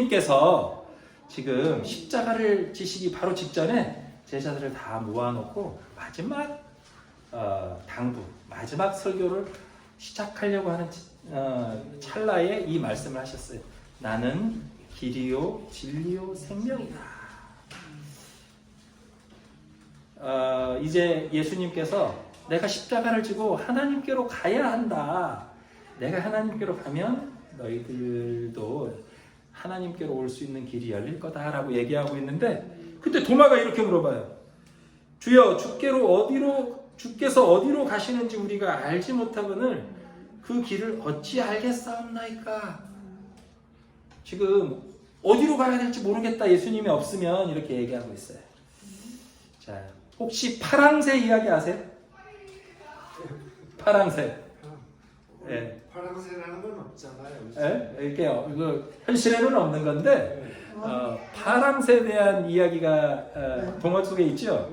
예수님께서 지금 십자가를 지시기 바로 직전에 제자들을 다 모아놓고 마지막 당부, 마지막 설교를 시작하려고 하는 찰나에 이 말씀을 하셨어요. 나는 길이요 진리요 생명이다. 이제 예수님께서 내가 십자가를 지고 하나님께로 가야 한다. 내가 하나님께로 가면 너희들도 하나님께로 올 수 있는 길이 열릴 거다라고 얘기하고 있는데, 그때 도마가 이렇게 물어봐요. 주여, 주께서 어디로 가시는지 우리가 알지 못하거늘 그 길을 어찌 알겠사옵나이까? 지금 어디로 가야 될지 모르겠다, 예수님이 없으면, 이렇게 얘기하고 있어요. 자, 혹시 파랑새 이야기 아세요? 파랑새. 네. 파랑새라는 건 없잖아요. 네? 이게 이거 현실에는 없는 건데 파랑새에 대한 이야기가 동화 속에 있죠.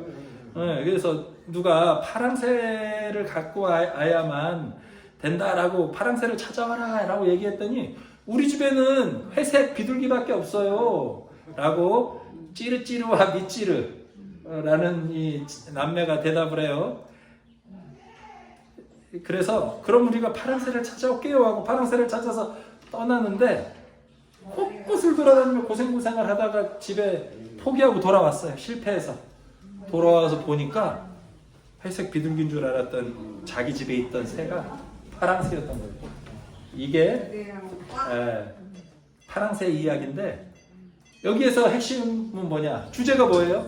그래서 누가 파랑새를 갖고 와야만 된다라고 파랑새를 찾아와라 라고 얘기했더니 우리 집에는 회색 비둘기밖에 없어요 라고 찌르찌르와 미찌르라는 이 남매가 대답을 해요. 그래서 그럼 우리가 파랑새를 찾아올게요 하고 파랑새를 찾아서 떠나는데 곳곳을 돌아다니며 고생고생을 하다가 집에 포기하고 돌아왔어요. 실패해서 돌아와서 보니까 회색 비둘기인 줄 알았던 자기 집에 있던 새가 파랑새였던 거예요. 이게 파랑새 이야기인데, 여기에서 핵심은 뭐냐? 주제가 뭐예요?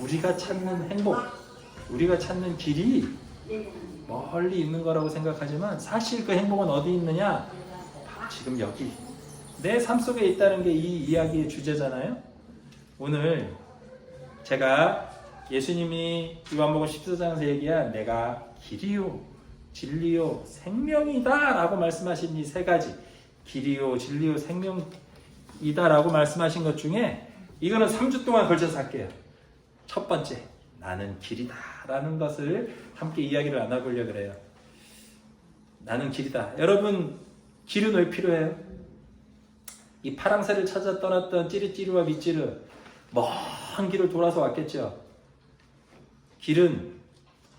우리가 찾는 행복, 우리가 찾는 길이 멀리 있는 거라고 생각하지만 사실 그 행복은 어디 있느냐? 바로 지금 여기 내 삶 속에 있다는 게 이 이야기의 주제잖아요. 오늘 제가 예수님이 요한복음 14장에서 얘기한 내가 길이요 진리요 생명이다 라고 말씀하신 이 세 가지, 길이요 진리요 생명이다 라고 말씀하신 것 중에 이거는 3주 동안 걸쳐서 할게요. 첫 번째, 나는 길이다 라는 것을 함께 이야기를 나눠보려고 그래요. 나는 길이다. 여러분, 길은 왜 필요해요? 이 파랑새를 찾아 떠났던 찌르찌르와 미찌르, 먼 길을 돌아서 왔겠죠. 길은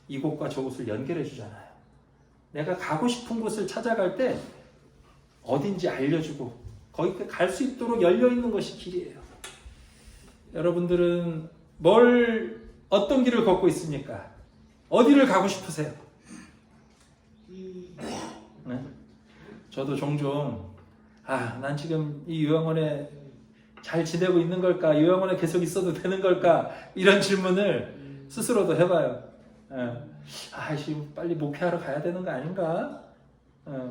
이곳과 저곳을 연결해 주잖아요. 내가 가고 싶은 곳을 찾아갈 때 어딘지 알려주고 거기 갈 수 있도록 열려있는 것이 길이에요. 여러분들은 어떤 길을 걷고 있습니까? 어디를 가고 싶으세요? 네? 저도 종종 난 지금 이 요양원에 잘 지내고 있는 걸까? 요양원에 계속 있어도 되는 걸까? 이런 질문을 스스로도 해봐요. 지금 빨리 목회하러 가야 되는 거 아닌가?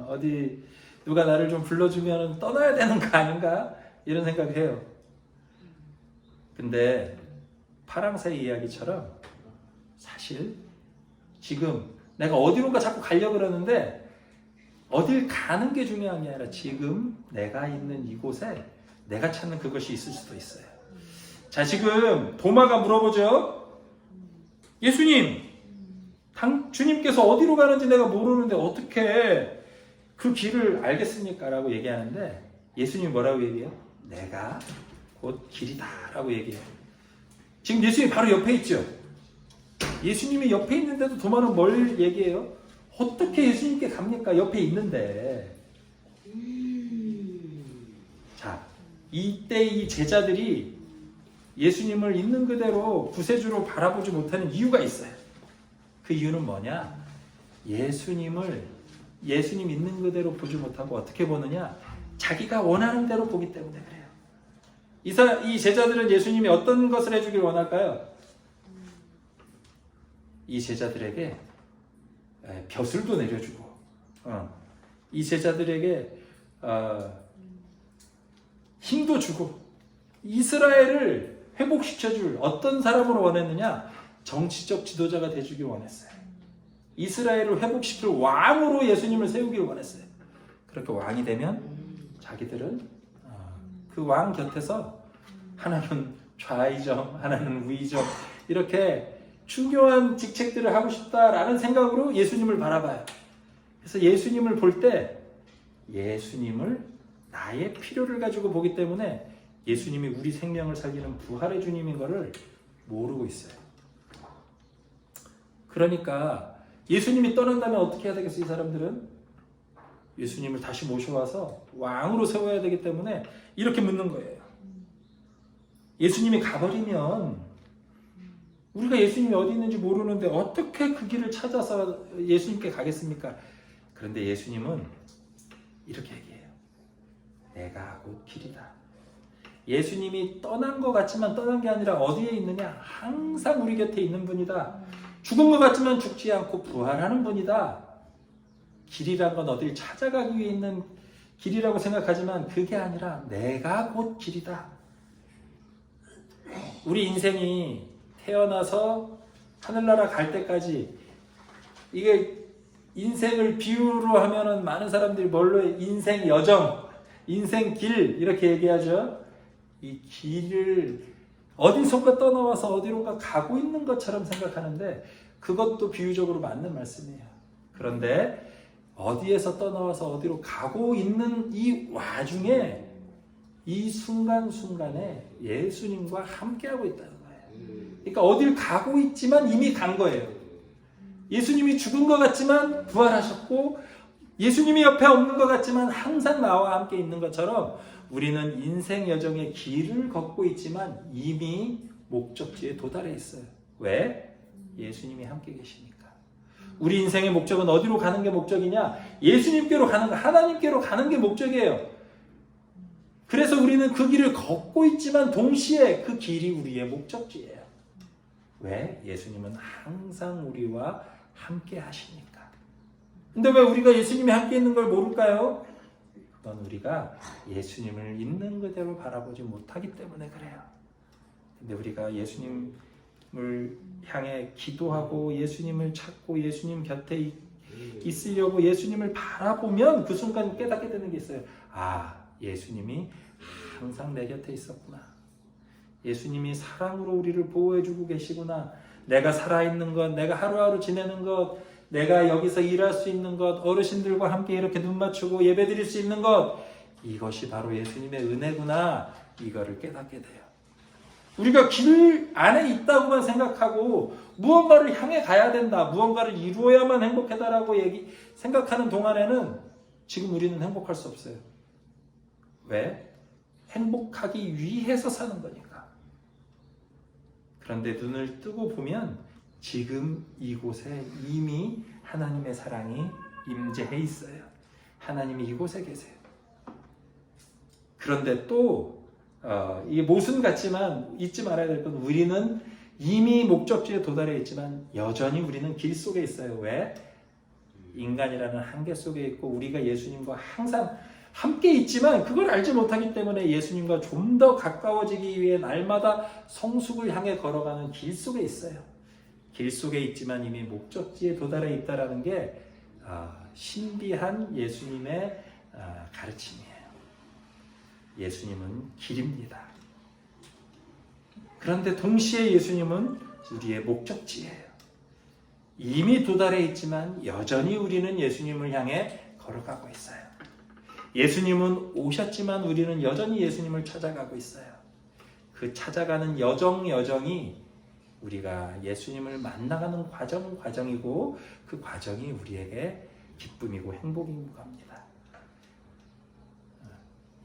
어디 누가 나를 좀 불러주면 떠나야 되는 거 아닌가? 이런 생각해요. 근데 파랑새 이야기처럼 사실 지금 내가 어디론가 자꾸 가려고 그러는데 어딜 가는 게 중요한 게 아니라 지금 내가 있는 이곳에 내가 찾는 그것이 있을 수도 있어요. 자, 지금 도마가 물어보죠. 예수님, 주님께서 어디로 가는지 내가 모르는데 어떻게 그 길을 알겠습니까? 라고 얘기하는데 예수님이 뭐라고 얘기해요? 내가 곧 길이다 라고 얘기해요. 지금 예수님이 바로 옆에 있죠. 예수님이 옆에 있는데도 도마는 뭘 얘기해요? 어떻게 예수님께 갑니까? 옆에 있는데. 자, 이때 이 제자들이 예수님을 있는 그대로 구세주로 바라보지 못하는 이유가 있어요. 그 이유는 뭐냐? 예수님 있는 그대로 보지 못하고 어떻게 보느냐? 자기가 원하는 대로 보기 때문에 그래요. 이 제자들은 예수님이 어떤 것을 해주길 원할까요? 이 제자들에게 벼슬도 내려주고, 이 제자들에게 힘도 주고, 이스라엘을 회복시켜줄 어떤 사람으로 원했느냐? 정치적 지도자가 되주길 원했어요. 이스라엘을 회복시킬 왕으로 예수님을 세우기를 원했어요. 그렇게 왕이 되면 자기들은 그 왕 곁에서 하나는 좌의정, 하나는 우의정, 이렇게 중요한 직책들을 하고 싶다라는 생각으로 예수님을 바라봐요. 그래서 예수님을 볼 때 예수님을 나의 필요를 가지고 보기 때문에 예수님이 우리 생명을 살리는 부활의 주님인 것을 모르고 있어요. 그러니까 예수님이 떠난다면 어떻게 해야 되겠어요? 이 사람들은 예수님을 다시 모셔와서 왕으로 세워야 되기 때문에 이렇게 묻는 거예요. 예수님이 가버리면 우리가 예수님이 어디 있는지 모르는데 어떻게 그 길을 찾아서 예수님께 가겠습니까? 그런데 예수님은 이렇게 얘기해요. 내가 곧 길이다. 예수님이 떠난 것 같지만 떠난 게 아니라 어디에 있느냐? 항상 우리 곁에 있는 분이다. 죽은 것 같지만 죽지 않고 부활하는 분이다. 길이란 건 어딜 찾아가기 위해 있는 길이라고 생각하지만 그게 아니라 내가 곧 길이다. 우리 인생이 태어나서 하늘나라 갈 때까지 이게 인생을 비유로 하면은 많은 사람들이 뭘로 인생 여정, 인생 길 이렇게 얘기하죠. 이 길을 어디선가 떠나와서 어디론가 가고 있는 것처럼 생각하는데 그것도 비유적으로 맞는 말씀이에요. 그런데 어디에서 떠나와서 어디로 가고 있는 이 와중에 이 순간순간에 예수님과 함께하고 있다는 거예요. 그러니까 어딜 가고 있지만 이미 간 거예요. 예수님이 죽은 것 같지만 부활하셨고 예수님이 옆에 없는 것 같지만 항상 나와 함께 있는 것처럼 우리는 인생 여정의 길을 걷고 있지만 이미 목적지에 도달해 있어요. 왜? 예수님이 함께 계시니까. 우리 인생의 목적은 어디로 가는 게 목적이냐? 예수님께로 가는 거, 하나님께로 가는 게 목적이에요. 그래서 우리는 그 길을 걷고 있지만 동시에 그 길이 우리의 목적지예요. 왜? 예수님은 항상 우리와 함께 하시니까. 근데 왜 우리가 예수님이 함께 있는 걸 모를까요? 그건 우리가 예수님을 있는 그대로 바라보지 못하기 때문에 그래요. 근데 우리가 예수님을 향해 기도하고 예수님을 찾고 예수님 곁에 있으려고 예수님을 바라보면 그 순간 깨닫게 되는 게 있어요. 아, 예수님이 항상 내 곁에 있었구나. 예수님이 사랑으로 우리를 보호해주고 계시구나. 내가 살아있는 것, 내가 하루하루 지내는 것, 내가 여기서 일할 수 있는 것, 어르신들과 함께 이렇게 눈 맞추고 예배 드릴 수 있는 것, 이것이 바로 예수님의 은혜구나. 이거를 깨닫게 돼요. 우리가 길 안에 있다고만 생각하고 무언가를 향해 가야 된다, 무언가를 이루어야만 행복하다라고 생각하는 동안에는 지금 우리는 행복할 수 없어요. 왜? 행복하기 위해서 사는 거니까. 그런데 눈을 뜨고 보면 지금 이곳에 이미 하나님의 사랑이 임재해 있어요. 하나님이 이곳에 계세요. 그런데 또 이게 모순 같지만 잊지 말아야 될 건 우리는 이미 목적지에 도달해 있지만 여전히 우리는 길 속에 있어요. 왜? 인간이라는 한계 속에 있고 우리가 예수님과 항상 함께 있지만 그걸 알지 못하기 때문에 예수님과 좀 더 가까워지기 위해 날마다 성숙을 향해 걸어가는 길 속에 있어요. 길 속에 있지만 이미 목적지에 도달해 있다는 게 신비한 예수님의 가르침이에요. 예수님은 길입니다. 그런데 동시에 예수님은 우리의 목적지예요. 이미 도달해 있지만 여전히 우리는 예수님을 향해 걸어가고 있어요. 예수님은 오셨지만 우리는 여전히 예수님을 찾아가고 있어요. 그 찾아가는 여정이 우리가 예수님을 만나가는 과정이고 그 과정이 우리에게 기쁨이고 행복인 겁니다.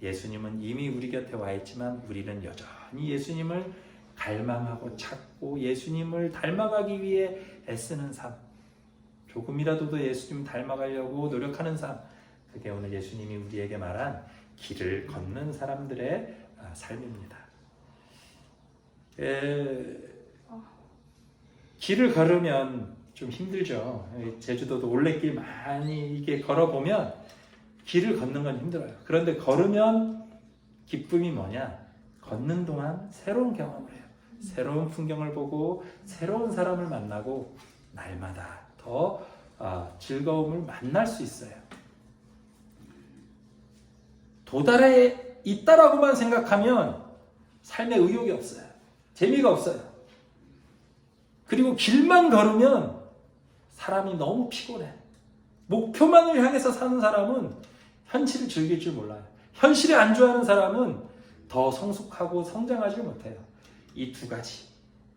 예수님은 이미 우리 곁에 와 있지만 우리는 여전히 예수님을 갈망하고 찾고 예수님을 닮아가기 위해 애쓰는 삶, 조금이라도 더 예수님 닮아가려고 노력하는 삶, 그게 오늘 예수님이 우리에게 말한 길을 걷는 사람들의 삶입니다. 길을 걸으면 좀 힘들죠. 제주도도 올레길 많이 이게 걸어보면 길을 걷는 건 힘들어요. 그런데 걸으면 기쁨이 뭐냐? 걷는 동안 새로운 경험을 해요. 새로운 풍경을 보고 새로운 사람을 만나고 날마다 더 즐거움을 만날 수 있어요. 도달해 있다라고만 생각하면 삶에 의욕이 없어요. 재미가 없어요. 그리고 길만 걸으면 사람이 너무 피곤해. 목표만을 향해서 사는 사람은 현실을 즐길 줄 몰라요. 현실에 안주하는 사람은 더 성숙하고 성장하지 못해요. 이 두 가지,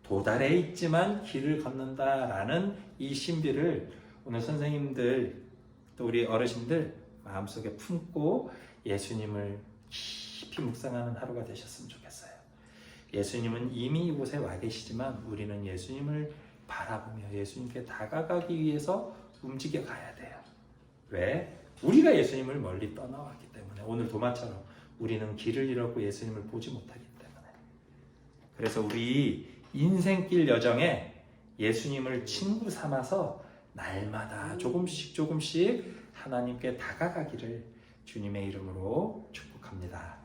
도달해 있지만 길을 걷는다라는 이 신비를 오늘 선생님들 또 우리 어르신들 마음속에 품고 예수님을 깊이 묵상하는 하루가 되셨으면 좋겠어요. 예수님은 이미 이곳에 와 계시지만 우리는 예수님을 바라보며 예수님께 다가가기 위해서 움직여 가야 돼요. 왜? 우리가 예수님을 멀리 떠나왔기 때문에. 오늘 도마처럼 우리는 길을 잃었고 예수님을 보지 못하기 때문에. 그래서 우리 인생길 여정에 예수님을 친구 삼아서 날마다 조금씩 하나님께 다가가기를 주님의 이름으로 축복합니다.